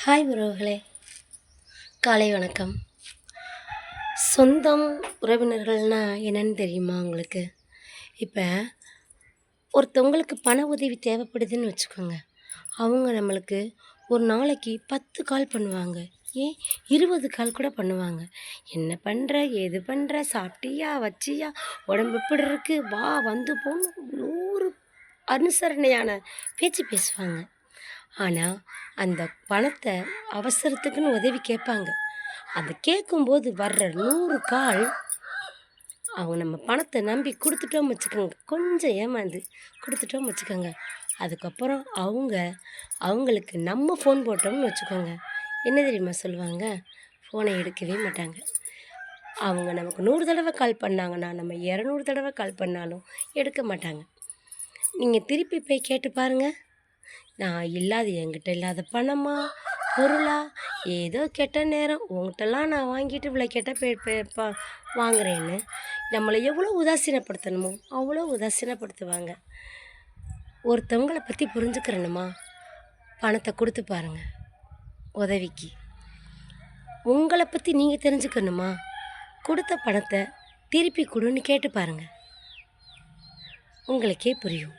Hi உறவுகளே, காலை வணக்கம். சொந்தம் உறவினர்கள்னால் என்னன்னு தெரியுமா உங்களுக்கு? இப்போ ஒருத்தவங்களுக்கு பண உதவி தேவைப்படுதுன்னு வச்சுக்கோங்க. அவங்க நம்மளுக்கு ஒரு நாளைக்கு 10 கால் பண்ணுவாங்க. ஏன் 20 கால் கூட பண்ணுவாங்க. என்ன பண்ணுற, ஏது பண்ணுற, சாப்பிட்டியா, வச்சியா, உடம்பு எப்படி இருக்கு, வா வந்து போன்னு 100 அனுசரணையான பேச்சு பேசுவாங்க. ஆனால் அந்த பணத்தை அவசரத்துக்குன்னு உதவி கேட்பாங்க. அதை கேட்கும்போது வர்ற 100 கால் அவங்க நம்ம பணத்தை நம்பி கொடுத்துட்டோம் வச்சுக்கோங்க, கொஞ்சம் ஏமாந்து கொடுத்துட்டோம் வச்சுக்கோங்க, அதுக்கப்புறம் அவங்களுக்கு நம்ம ஃபோன் போட்டோம்னு வச்சுக்கோங்க, என்ன தெரியுமா சொல்லுவாங்க? ஃபோனை எடுக்கவே மாட்டாங்க. அவங்க நமக்கு 100 தடவை கால் பண்ணாங்கன்னா நம்ம 200 தடவை கால் பண்ணாலும் எடுக்க மாட்டாங்க. நீங்கள் திருப்பி போய் கேட்டு பாருங்கள். நான் என்கிட்ட இல்லாத பணமா, பொருளா, ஏதோ கெட்ட நேரம், உங்கள்கிட்டலாம் நான் வாங்கிட்டு இவ்வளோ கெட்ட வாங்குறேன்னு நம்மளை எவ்வளோ உதாசீனப்படுத்தணுமோ அவ்வளோ உதாசீனப்படுத்துவாங்க. ஒருத்தவங்களை பற்றி புரிஞ்சுக்கிறணுமா, பணத்தை கொடுத்து பாருங்கள் உதவிக்கு. உங்களை பற்றி நீங்கள் தெரிஞ்சுக்கணுமா, கொடுத்த பணத்தை திருப்பி கொடுன்னு கேட்டு பாருங்கள், உங்களுக்கே புரியும்.